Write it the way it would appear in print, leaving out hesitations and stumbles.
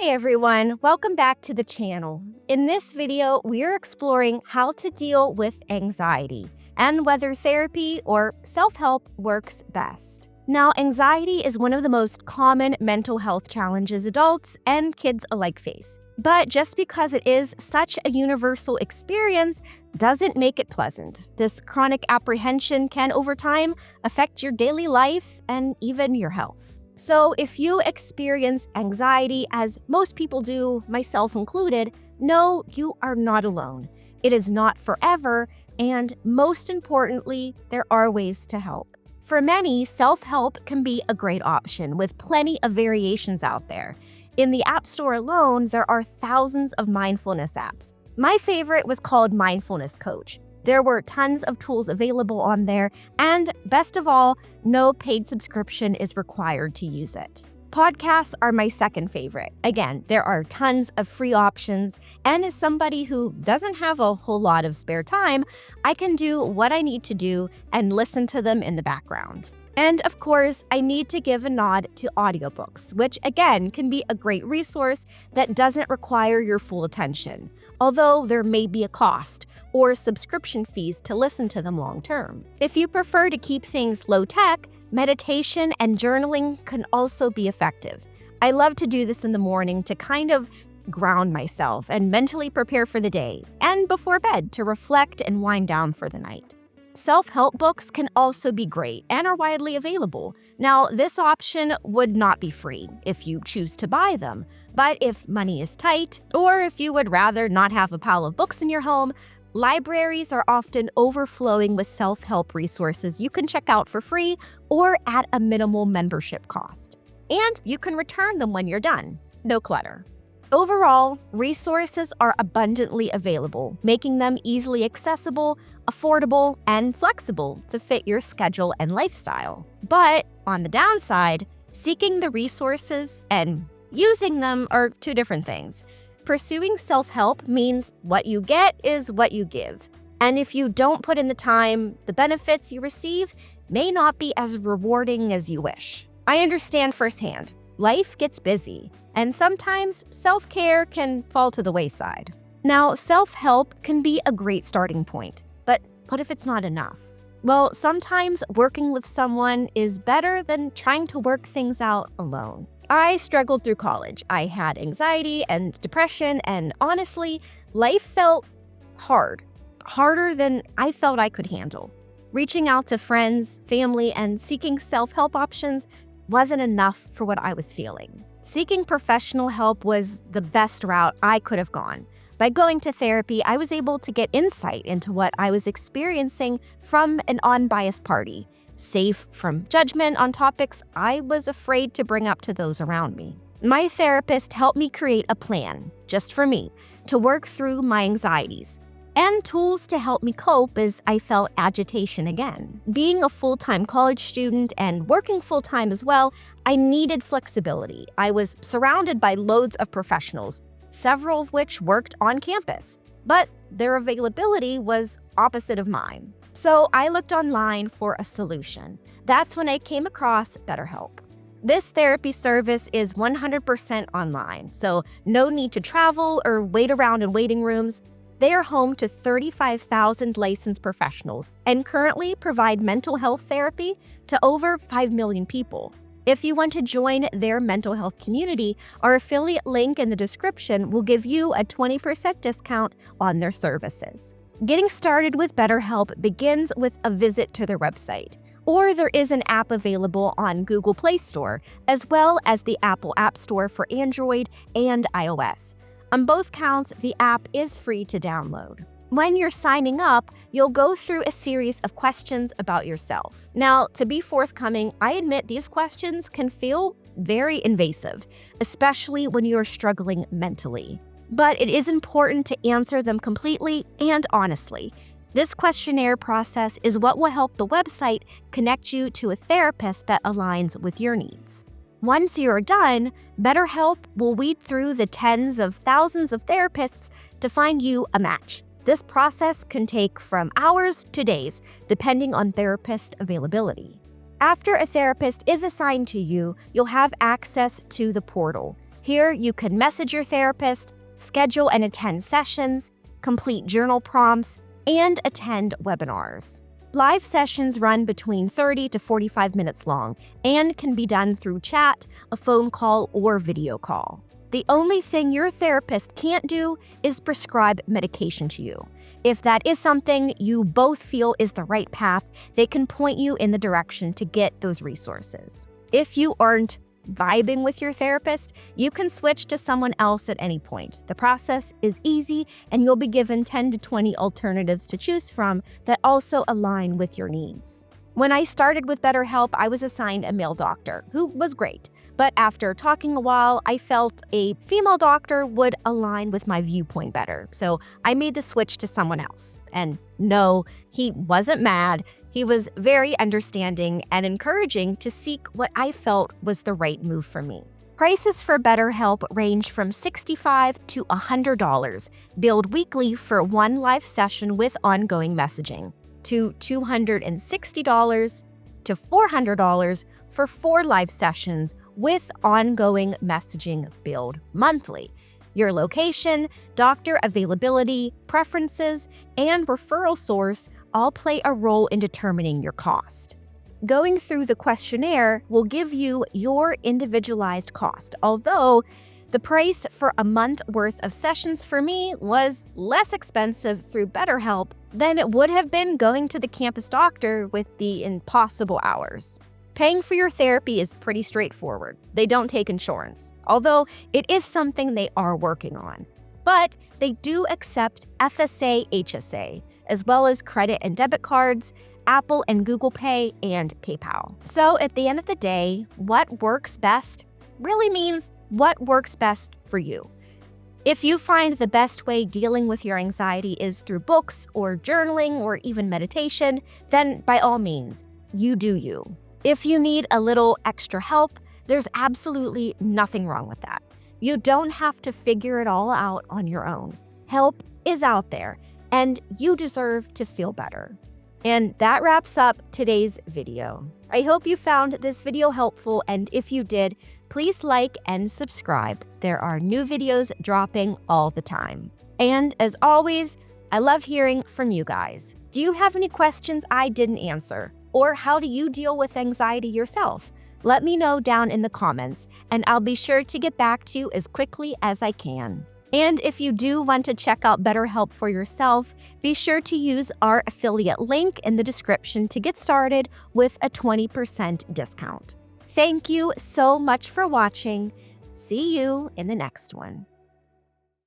Hey everyone, welcome back to the channel. In this video, we're exploring how to deal with anxiety and whether therapy or self-help works best. Now, anxiety is one of the most common mental health challenges adults and kids alike face. But just because it is such a universal experience doesn't make it pleasant. This chronic apprehension can, over time, affect your daily life and even your health. So if you experience anxiety, as most people do, myself included, know you are not alone. It is not forever, and most importantly, there are ways to help. For many, self-help can be a great option with plenty of variations out there. In the App Store alone, there are thousands of mindfulness apps. My favorite was called Mindfulness Coach. There were tons of tools available on there, and best of all, no paid subscription is required to use it. Podcasts are my second favorite. Again, there are tons of free options, and as somebody who doesn't have a whole lot of spare time, I can do what I need to do and listen to them in the background. And of course, I need to give a nod to audiobooks, which again can be a great resource that doesn't require your full attention, although there may be a cost or subscription fees to listen to them long term. If you prefer to keep things low tech, meditation and journaling can also be effective. I love to do this in the morning to kind of ground myself and mentally prepare for the day, and before bed to reflect and wind down for the night. Self-help books can also be great and are widely available. Now, this option would not be free if you choose to buy them, but if money is tight, or if you would rather not have a pile of books in your home, libraries are often overflowing with self-help resources you can check out for free or at a minimal membership cost. And you can return them when you're done. No clutter. Overall, resources are abundantly available, making them easily accessible, affordable, and flexible to fit your schedule and lifestyle. But on the downside, seeking the resources and using them are two different things. Pursuing self-help means what you get is what you give. And if you don't put in the time, the benefits you receive may not be as rewarding as you wish. I understand firsthand. Life gets busy, and sometimes self-care can fall to the wayside. Now, self-help can be a great starting point, but what if it's not enough? Well, sometimes working with someone is better than trying to work things out alone. I struggled through college. I had anxiety and depression, and honestly, life felt harder than I felt I could handle. Reaching out to friends, family, and seeking self-help options wasn't enough for what I was feeling. Seeking professional help was the best route I could have gone. By going to therapy, I was able to get insight into what I was experiencing from an unbiased party, safe from judgment on topics I was afraid to bring up to those around me. My therapist helped me create a plan, just for me, to work through my anxieties, and tools to help me cope as I felt agitation again. Being a full-time college student and working full-time as well, I needed flexibility. I was surrounded by loads of professionals, several of which worked on campus, but their availability was opposite of mine. So I looked online for a solution. That's when I came across BetterHelp. This therapy service is 100% online, so no need to travel or wait around in waiting rooms. They are home to 35,000 licensed professionals and currently provide mental health therapy to over 5 million people. If you want to join their mental health community, our affiliate link in the description will give you a 20% discount on their services. Getting started with BetterHelp begins with a visit to their website, or there is an app available on Google Play Store, as well as the Apple App Store for Android and iOS. On both counts, the app is free to download. When you're signing up, you'll go through a series of questions about yourself. Now, to be forthcoming, I admit these questions can feel very invasive, especially when you're struggling mentally. But it is important to answer them completely and honestly. This questionnaire process is what will help the website connect you to a therapist that aligns with your needs. Once you're done, BetterHelp will weed through the tens of thousands of therapists to find you a match. This process can take from hours to days, depending on therapist availability. After a therapist is assigned to you, you'll have access to the portal. Here, you can message your therapist, schedule and attend sessions, complete journal prompts, and attend webinars. Live sessions run between 30 to 45 minutes long and can be done through chat, a phone call, or video call. The only thing your therapist can't do is prescribe medication to you. If that is something you both feel is the right path, they can point you in the direction to get those resources. If you aren't vibing with your therapist, you can switch to someone else at any point. The process is easy, and you'll be given 10 to 20 alternatives to choose from that also align with your needs. When I started with BetterHelp, I was assigned a male doctor who was great. But after talking a while, I felt a female doctor would align with my viewpoint better. So I made the switch to someone else. And no, he wasn't mad. He was very understanding and encouraging to seek what I felt was the right move for me. Prices for BetterHelp range from $65 to $100, billed weekly for one live session with ongoing messaging, to $260 to $400 for 4 live sessions with ongoing messaging billed monthly. Your location, doctor availability, preferences, and referral source all play a role in determining your cost. Going through the questionnaire will give you your individualized cost, although the price for a month worth of sessions for me was less expensive through BetterHelp than it would have been going to the campus doctor with the impossible hours. Paying for your therapy is pretty straightforward. They don't take insurance, although it is something they are working on. But they do accept FSA, HSA, as well as credit and debit cards, Apple and Google Pay, and PayPal. So at the end of the day, what works best really means what works best for you. If you find the best way dealing with your anxiety is through books or journaling or even meditation, then by all means, you do you. If you need a little extra help, there's absolutely nothing wrong with that. You don't have to figure it all out on your own. Help is out there, and you deserve to feel better. And that wraps up today's video. I hope you found this video helpful, and if you did, please like and subscribe. There are new videos dropping all the time. And as always, I love hearing from you guys. Do you have any questions I didn't answer? Or how do you deal with anxiety yourself? Let me know down in the comments, and I'll be sure to get back to you as quickly as I can. And if you do want to check out BetterHelp for yourself, be sure to use our affiliate link in the description to get started with a 20% discount. Thank you so much for watching. See you in the next one.